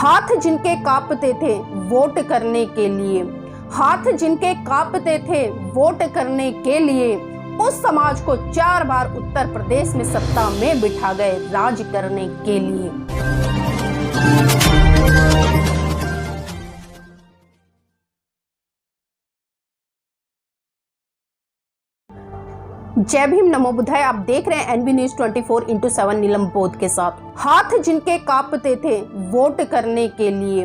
हाथ जिनके कांपते थे वोट करने के लिए, हाथ जिनके कांपते थे वोट करने के लिए, उस समाज को 4 बार उत्तर प्रदेश में सत्ता में बिठा गए राज करने के लिए। जय भीम, नमो बुद्धाय। आप देख रहे हैं एनबी न्यूज 24/7 नीलम बोध के साथ। हाथ जिनके कांपते थे वोट करने के लिए,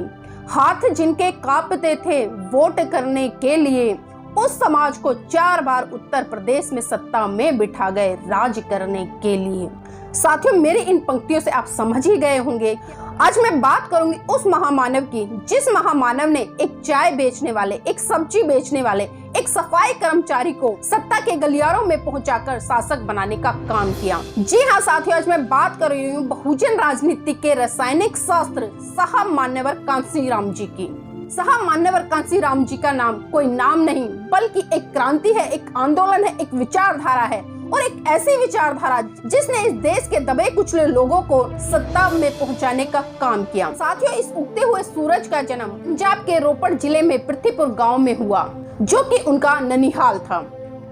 हाथ जिनके कांपते थे वोट करने के लिए, उस समाज को 4 बार उत्तर प्रदेश में सत्ता में बिठा गए राज करने के लिए। साथियों, मेरी इन पंक्तियों से आप समझ ही गए होंगे। आज मैं बात करूंगी उस महामानव की, जिस महामानव ने एक चाय बेचने वाले, एक सब्जी बेचने वाले, एक सफाई कर्मचारी को सत्ता के गलियारों में पहुंचाकर शासक बनाने का काम किया। जी हाँ साथियों, आज मैं बात कर रही हूँ बहुजन राजनीति के रासायनिक शास्त्र साहब मान्यवर कांशीराम जी की। साहब मान्यवर कांशीराम जी का नाम कोई नाम नहीं, बल्कि एक क्रांति है, एक आंदोलन है, एक विचारधारा है, और एक ऐसी विचारधारा जिसने इस देश के दबे कुचले लोगों को सत्ता में पहुंचाने का काम किया। साथियों, इस उगते हुए सूरज का जन्म पंजाब के रोपड़ जिले में पृथ्वीपुर गांव में हुआ, जो कि उनका ननिहाल था।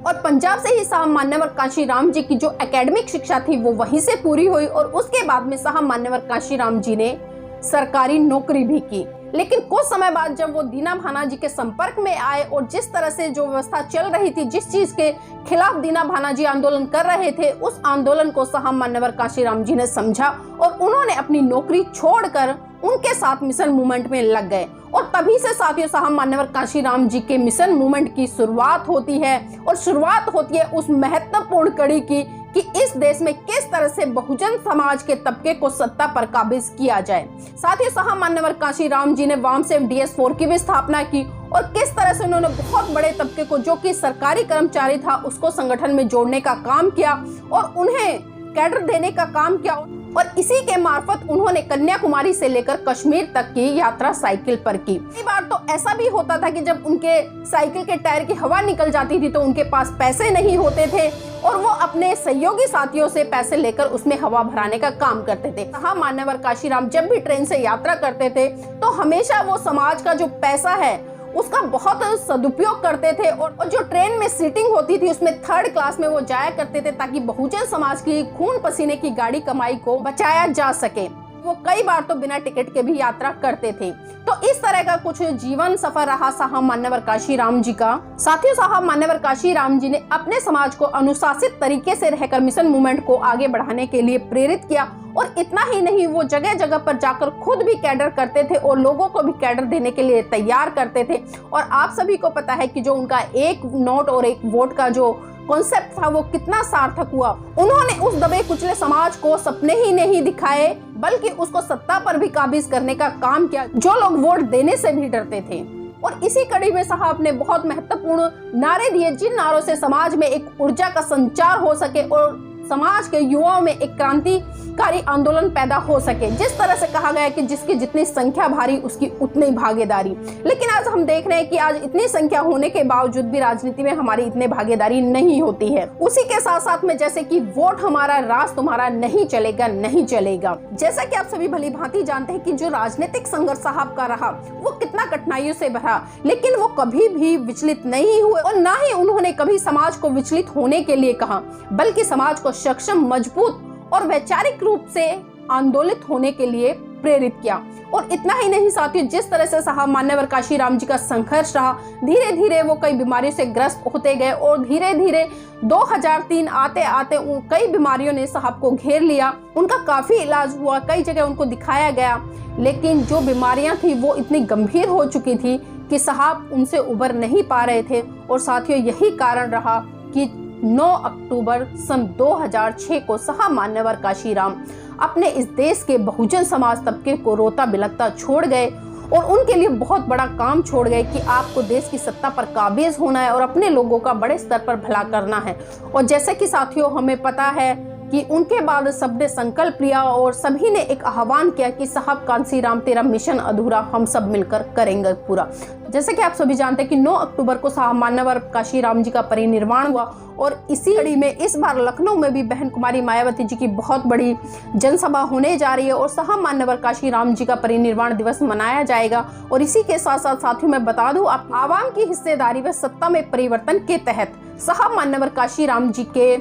और पंजाब से ही साहब मान्यवर कांशीराम जी की जो एकेडमिक शिक्षा थी वो वहीं से पूरी हुई, और उसके बाद में साहब मान्यवर कांशीराम जी ने सरकारी नौकरी भी की। लेकिन कुछ समय बाद जब वो दीना भाना जी के संपर्क में आए और जिस तरह से जो व्यवस्था चल रही थी, जिस चीज के खिलाफ दीना भाना जी आंदोलन कर रहे थे, उस आंदोलन को साहब मान्यवर कांशीराम जी ने समझा और उन्होंने अपनी नौकरी छोड़कर उनके साथ मिशन मूवमेंट में लग गए। और तभी से साथियों साहब मान्यवर कांशीराम जी के मिशन मूवमेंट की शुरुआत होती है, और शुरुआत होती है उस महत्वपूर्ण कड़ी की कि इस देश में किस तरह से बहुजन समाज के तबके को सत्ता पर काबिज किया जाए। साथियों, साहब मान्यवर कांशीराम जी ने वामसेव DS4 की भी स्थापना की, और किस तरह से उन्होंने बहुत बड़े तबके को, जो कि सरकारी कर्मचारी था, उसको संगठन में जोड़ने का काम किया और उन्हें कैडर देने का काम किया। और इसी के मार्फत उन्होंने कन्याकुमारी से लेकर कश्मीर तक की यात्रा साइकिल पर की। कई बार तो ऐसा भी होता था कि जब उनके साइकिल के टायर की हवा निकल जाती थी तो उनके पास पैसे नहीं होते थे, और वो अपने सहयोगी साथियों से पैसे लेकर उसमें हवा भराने का काम करते थे। साहब मान्यवर कांशीराम जब भी ट्रेन से यात्रा करते थे तो हमेशा वो समाज का जो पैसा है उसका बहुत सदुपयोग करते थे, और जो ट्रेन में सीटिंग होती थी उसमें 3rd क्लास में वो जाया करते थे, ताकि बहुजन समाज की खून पसीने की गाड़ी कमाई को बचाया जा सके। वो कई बार तो बिना टिकट के भी यात्रा करते थे। तो इस तरह का कुछ जीवन सफर रहा साहब मान्यवर कांशीराम जी का। साथियों, साहब मान्यवर कांशीराम जी ने अपने समाज को अनुशासित तरीके से रहकर मिशन मूवमेंट को आगे बढ़ाने के लिए प्रेरित किया, और इतना ही नहीं, वो जगह जगह पर जाकर खुद भी कैडर करते थे और लोगों को भी कैडर देने के लिए तैयार करते थे। और आप सभी को पता है कि जो उनका 1 नोट और 1 वोट का जो कॉन्सेप्ट था वो कितना सार्थक हुआ। उन्होंने उस दबे कुचले समाज को सपने ही नहीं दिखाए, बल्कि उसको सत्ता पर भी काबिज करने का काम किया, जो लोग वोट देने से भी डरते थे। और इसी कड़ी में साहब ने बहुत महत्वपूर्ण नारे दिए, जिन नारों से समाज में एक ऊर्जा का संचार हो सके और समाज के युवाओं में एक क्रांतिकारी आंदोलन पैदा हो सके। जिस तरह से कहा गया कि जिसकी जितनी संख्या भारी उसकी उतनी भागीदारी। लेकिन आज हम देख रहे हैं कि आज इतनी संख्या होने के बावजूद भी राजनीति में हमारी इतनी भागीदारी नहीं होती है। उसी के साथ साथ में जैसे कि वोट हमारा राज तुम्हारा नहीं चलेगा, नहीं चलेगा। जैसा कि आप सभी भली भांति जानते हैं कि जो राजनीतिक संघर्ष साहब का रहा वो कितना कठिनाइयों से भरा, लेकिन वो कभी भी विचलित नहीं हुए, और ना ही उन्होंने कभी समाज को विचलित होने के लिए कहा, बल्कि समाज को सक्षम, मजबूत और वैचारिक रूप से आंदोलित होने के लिए प्रेरित किया। और इतना ही नहीं साथियों, जिस तरह से साहब मान्यवर कांशीराम जी का संघर्ष रहा, धीरे धीरे वो कई बीमारियों से ग्रस्त होते गए, और धीरे धीरे 2003 आते आते कई बीमारियों ने साहब को घेर लिया। उनका काफी इलाज हुआ, कई जगह उनको दिखाया गया, लेकिन जो बीमारियां थी वो इतनी गंभीर हो चुकी थी कि साहब उनसे उबर नहीं पा रहे थे। और साथियों, यही कारण रहा कि 9 अक्टूबर सन 2006 को साहब मान्यवर कांशीराम अपने इस देश के बहुजन समाज तबके को रोता बिलखता छोड़ गए, और उनके लिए बहुत बड़ा काम छोड़ गए कि आपको देश की सत्ता पर काबिज होना है और अपने लोगों का बड़े स्तर पर भला करना है। और जैसे कि साथियों हमें पता है कि उनके बाद सबने संकल्प लिया और सभी ने एक आह्वान किया कि साहब कांसी राम तेरा मिशन अधूरा, हम सब मिलकर करेंगे पूरा। जैसे कि आप सभी जानते हैं कि 9 अक्टूबर को साहब मान्यवर काशी राम जी का परिनिर्वाण हुआ और इसी कड़ी में इस बार लखनऊ में भी बहन कुमारी मायावती जी की बहुत बड़ी जनसभा होने जा रही है और साहब मान्यवर काशी राम जी का परिनिर्वाण दिवस मनाया जाएगा। और इसी के साथ साथ साथियों मैं बता दूं, आप आवाम की हिस्सेदारी व सत्ता में परिवर्तन के तहत साहब मान्यवर काशी राम जी के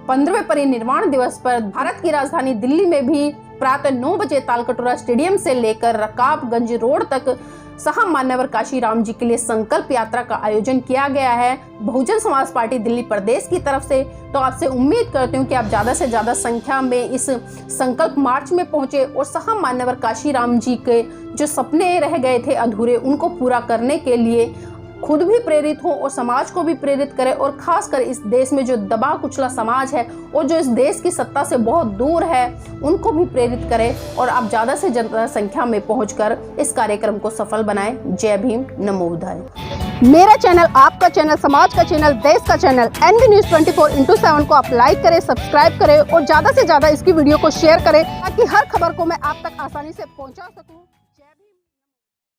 15वें परिनिर्वाण दिवस पर भारत की राजधानी दिल्ली में भी प्रातः 9 बजे तालकटोरा स्टेडियम से लेकर रकाबगंज रोड तक साहब मान्यवर काशी राम जी के लिए संकल्प यात्रा का आयोजन किया गया है बहुजन समाज पार्टी दिल्ली प्रदेश की तरफ से। तो आपसे उम्मीद करती हूँ कि आप ज़्यादा से ज़्यादा संख्या में इस संकल्प मार्च में पहुंचे और साहब मान्यवर काशी राम जी के जो सपने रह गए थे अधूरे, उनको पूरा करने के लिए खुद भी प्रेरित हो और समाज को भी प्रेरित करे। और खासकर इस देश में जो दबा कुचला समाज है और जो इस देश की सत्ता से बहुत दूर है, उनको भी प्रेरित करे और आप ज़्यादा से ज़्यादा संख्या में पहुंचकर इस कार्यक्रम को सफल बनाएं। जय भीम, नमो बुद्धाय। मेरा चैनल, आपका चैनल, समाज का चैनल, देश का चैनल NV News 24/7 को आप लाइक करें, सब्सक्राइब करें और ज़्यादा से ज़्यादा इसकी वीडियो को शेयर करें ताकि हर खबर को मैं आप तक आसानी से पहुँचा सकूँ।